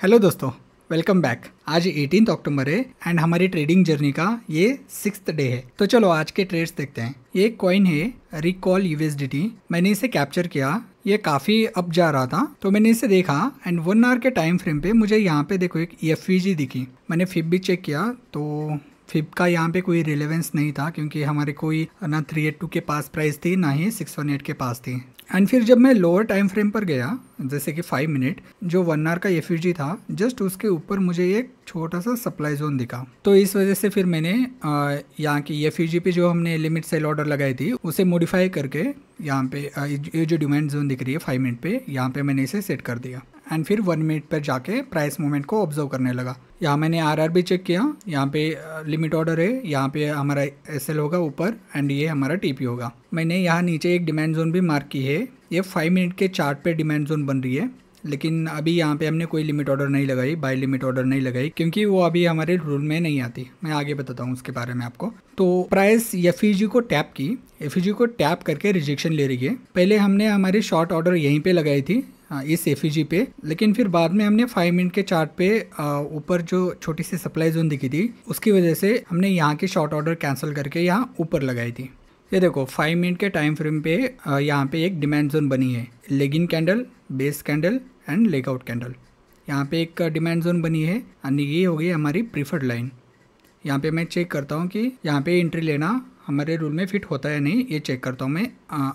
Hello दोस्तों, welcome back. आज 18 अक्टूबर है एंड हमारी ट्रेडिंग जर्नी का ये 6th डे है। तो चलो आज के ट्रेड्स देखते हैं। ये कॉइन है रिकॉल यूएसडीटी। मैंने इसे कैप्चर किया, ये काफ़ी अप जा रहा था तो मैंने इसे देखा एंड 1 आवर के टाइम फ्रेम पे मुझे यहाँ पे देखो एक एफवीजी दिखी। मैंने फिब भी चेक किया तो फिब का यहाँ पे कोई रिलेवेंस नहीं था क्योंकि हमारे कोई ना 382 के पास प्राइस थी ना ही 618 के पास थी। एंड फिर जब मैं लोअर टाइम फ्रेम पर गया जैसे कि 5 मिनट जो 1 आवर का एफयूजी था, जस्ट उसके ऊपर मुझे एक छोटा सा सप्लाई जोन दिखा। तो इस वजह से फिर मैंने यहाँ की एफयूजी पे जो हमने लिमिट सेल ऑर्डर लगाई थी उसे मॉडिफाई करके यहाँ पे ये जो डिमांड जोन दिख रही है 5 मिनट पे, यहाँ पे मैंने इसे सेट कर दिया एंड फिर 1 मिनट पर जाके प्राइस मूवमेंट को ऑब्जर्व करने लगा। यहाँ मैंने आरआर भी चेक किया, यहाँ पे लिमिट ऑर्डर है, यहाँ पे हमारा एसएल होगा ऊपर एंड ये हमारा टीपी होगा। मैंने यहाँ नीचे एक डिमांड जोन भी मार्क की है, ये 5 मिनट के चार्ट पे डिमांड जोन बन रही है, लेकिन अभी यहाँ पे हमने कोई लिमिट ऑर्डर नहीं लगाई, बाय लिमिट ऑर्डर नहीं लगाई क्योंकि वो अभी हमारे रूल में नहीं आती। मैं आगे बताता हूँ उसके बारे में आपको। तो प्राइस एफईजी को टैप की, एफईजी को टैप करके रिजेक्शन ले रही है। पहले हमने हमारी शॉर्ट ऑर्डर यहीं पे लगाई थी इस एफईजी पे, लेकिन फिर बाद में हमने 5 मिनट के चार्ट पे ऊपर जो छोटी सी सप्लाई जोन दिखी थी उसकी वजह से हमने यहाँ की शॉर्ट ऑर्डर कैंसिल करके यहाँ ऊपर लगाई थी। ये देखो 5 मिनट के टाइम फ्रेम पे यहाँ पे एक डिमांड जोन बनी है, leg in candle, base candle and leg out candle. यहाँ पे एक डिमांड जोन बनी है और ये हो गई हमारी प्रीफर्ड लाइन। यहाँ पे मैं चेक करता हूँ कि यहाँ पे एंट्री लेना हमारे रूल में फिट होता है नहीं, ये चेक करता हूँ मैं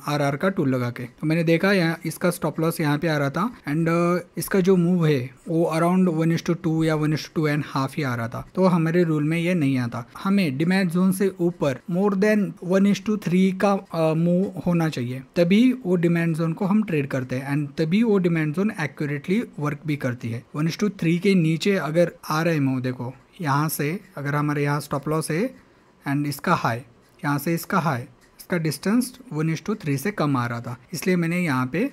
आरआर का टूल लगा के। तो मैंने देखा यहाँ इसका स्टॉप लॉस यहाँ पे आ रहा था एंड इसका जो मूव है वो अराउंड 1:2 या 1:2.5 ही आ रहा था, तो हमारे रूल में ये नहीं आता। हमें डिमांड जोन से ऊपर मोर देन 1:3 का मूव होना चाहिए, तभी वो डिमांड जोन को हम ट्रेड करते हैं एंड तभी वो डिमांड जोन एक्यूरेटली वर्क भी करती है। 1:3 के नीचे अगर आ रहे मूव, देखो यहाँ से अगर हमारे यहाँ स्टॉप लॉस है एंड इसका हाई, यहाँ से इसका हाई, इसका डिस्टेंस 1:3 से कम आ रहा था, इसलिए मैंने यहाँ पे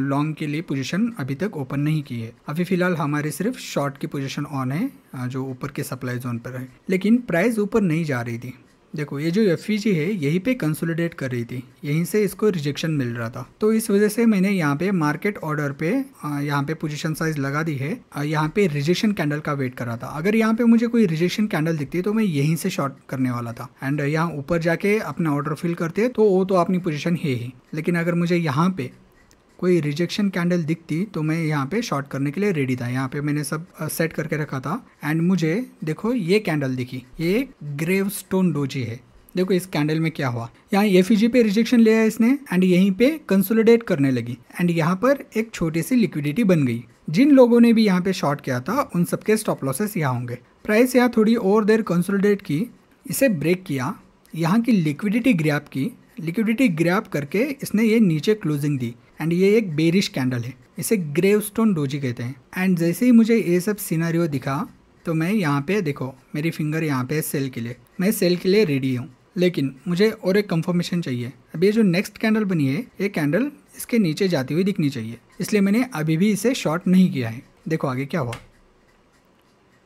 लॉन्ग के लिए पोजीशन अभी तक ओपन नहीं की है। अभी फिलहाल हमारी सिर्फ शॉर्ट की पोजीशन ऑन है जो ऊपर के सप्लाई जोन पर है, लेकिन प्राइस ऊपर नहीं जा रही थी। देखो ये जो एफईजी है यहीं पे कंसोलिडेट कर रही थी, यहीं से इसको रिजेक्शन मिल रहा था, तो इस वजह से मैंने यहाँ पे मार्केट ऑर्डर पे यहाँ पे पोजीशन साइज लगा दी है। यहाँ पे रिजेक्शन कैंडल का वेट कर रहा था। अगर यहाँ पे मुझे कोई रिजेक्शन कैंडल दिखती तो मैं यहीं से शॉर्ट करने वाला था एंड यहाँ ऊपर जाके अपना ऑर्डर फिल करते तो वो तो अपनी पोजिशन है ही, लेकिन अगर मुझे यहाँ पे कोई रिजेक्शन कैंडल दिखती तो मैं यहाँ पे शॉर्ट करने के लिए रेडी था। यहाँ पे मैंने सब सेट करके रखा था एंड मुझे देखो ये कैंडल दिखी, ये ग्रेव स्टोन डोजी है। देखो इस कैंडल में क्या हुआ, यहाँ एफईजी पे रिजेक्शन लिया इसने एंड यहीं पे कंसोलिडेट करने लगी एंड यहाँ पर एक छोटी सी लिक्विडिटी बन गई। जिन लोगों ने भी यहाँ पे शॉर्ट किया था उन सबके स्टॉप लॉसेस यहाँ होंगे। प्राइस यहाँ थोड़ी और देर कंसोलिडेट की, इसे ब्रेक किया, यहाँ की लिक्विडिटी ग्रैब की, लिक्विडिटी ग्रैब करके इसने ये नीचे क्लोजिंग दी एंड ये एक बेरिश कैंडल है, इसे ग्रेवस्टोन डोजी कहते हैं। एंड जैसे ही मुझे ये सब सिनेरियो दिखा तो मैं यहाँ पे देखो मेरी फिंगर यहाँ पे सेल के लिए, मैं सेल के लिए रेडी हूँ, लेकिन मुझे और एक कंफर्मेशन चाहिए। अब ये जो नेक्स्ट कैंडल बनी है ये कैंडल इसके नीचे जाती हुई दिखनी चाहिए, इसलिए मैंने अभी भी इसे शॉर्ट नहीं किया है। देखो आगे क्या हुआ,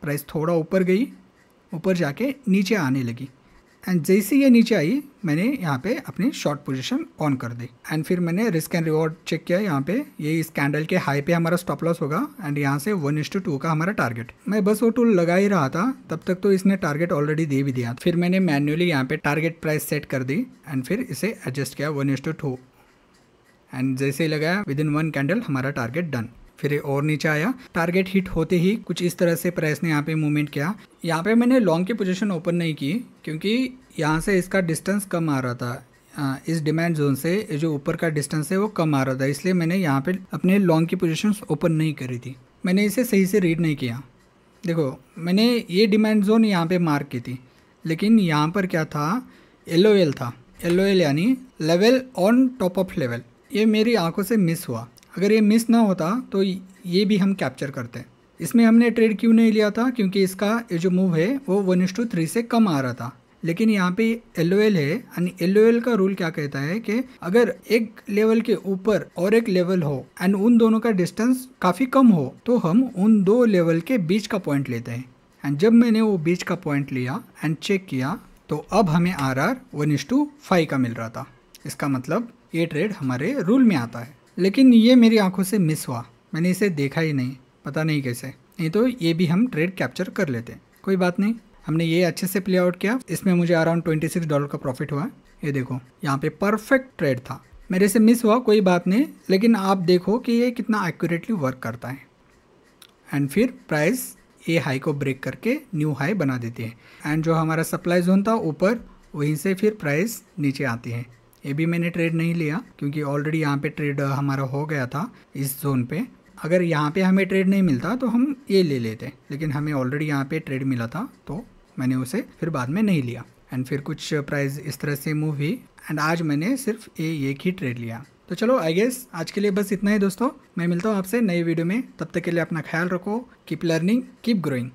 प्राइस थोड़ा ऊपर गई, ऊपर जाके नीचे आने लगी एंड जैसे ये नीचे आई मैंने यहाँ पे अपनी शॉर्ट पोजीशन ऑन कर दी एंड फिर मैंने रिस्क एंड रिवॉर्ड चेक किया। यहाँ पे ये इस कैंडल के हाई पे हमारा स्टॉप लॉस होगा एंड यहाँ से 1:2 का हमारा टारगेट। मैं बस वो टूल लगा ही रहा था, तब तक तो इसने टारगेट ऑलरेडी दे भी दिया। फिर मैंने मैन्युअली यहाँ पे टारगेट प्राइस सेट कर दी एंड फिर इसे एडजस्ट किया 1:2 एंड जैसे ही लगाया विदिन 1 कैंडल हमारा टारगेट डन। फिर और नीचे आया, टारगेट हिट होते ही कुछ इस तरह से प्राइस ने यहाँ पे मूवमेंट किया। यहाँ पे मैंने लॉन्ग की पोजीशन ओपन नहीं की क्योंकि यहाँ से इसका डिस्टेंस कम आ रहा था, इस डिमांड जोन से जो ऊपर का डिस्टेंस है वो कम आ रहा था, इसलिए मैंने यहाँ पे अपने लॉन्ग की पोजीशन ओपन नहीं करी थी। मैंने इसे सही से रीड नहीं किया। देखो मैंने ये डिमांड जोन यहाँ पे मार्क की थी, लेकिन यहाँ पर क्या था, LOL था, LOL यानी level on top of level. ये मेरी आंखों से मिस हुआ, अगर ये मिस ना होता तो ये भी हम कैप्चर करते। इसमें हमने ट्रेड क्यों नहीं लिया था, क्योंकि इसका ये जो मूव है वो 1:3 से कम आ रहा था, लेकिन यहाँ पे LOL है यानी LOL का रूल क्या कहता है कि अगर एक लेवल के ऊपर और एक लेवल हो एंड उन दोनों का डिस्टेंस काफ़ी कम हो तो हम उन दो लेवल के बीच का पॉइंट लेते हैं। एंड जब मैंने वो बीच का पॉइंट लिया एंड चेक किया तो अब हमें RR 1:5 का मिल रहा था। इसका मतलब ये ट्रेड हमारे रूल में आता है, लेकिन ये मेरी आंखों से मिस हुआ, मैंने इसे देखा ही नहीं, पता नहीं कैसे। नहीं तो ये भी हम ट्रेड कैप्चर कर लेते। कोई बात नहीं, हमने ये अच्छे से प्ले आउट किया। इसमें मुझे अराउंड $26 का प्रॉफिट हुआ। ये देखो यहाँ पे परफेक्ट ट्रेड था। मेरे से मिस हुआ, कोई बात नहीं, लेकिन आप देखो कि ये कितना एक्यूरेटली वर्क करता है। एंड फिर प्राइस ये हाई को ब्रेक करके न्यू हाई बना देती है। एंड जो हमारा सप्लाई जोन था ऊपर, वहीं से फिर प्राइस नीचे आती है। ये भी मैंने ट्रेड नहीं लिया क्योंकि ऑलरेडी यहाँ पे ट्रेड हमारा हो गया था इस जोन पे। अगर यहाँ पे हमें ट्रेड नहीं मिलता तो हम ये ले लेते, लेकिन हमें ऑलरेडी यहाँ पे ट्रेड मिला था तो मैंने उसे फिर बाद में नहीं लिया। एंड फिर कुछ प्राइस इस तरह से मूव हुई एंड आज मैंने सिर्फ एक ही ट्रेड लिया। तो चलो आई गेस आज के लिए बस इतना ही दोस्तों। मैं मिलता हूँ आपसे नई वीडियो में, तब तक के लिए अपना ख्याल रखो। Keep learning, keep growing.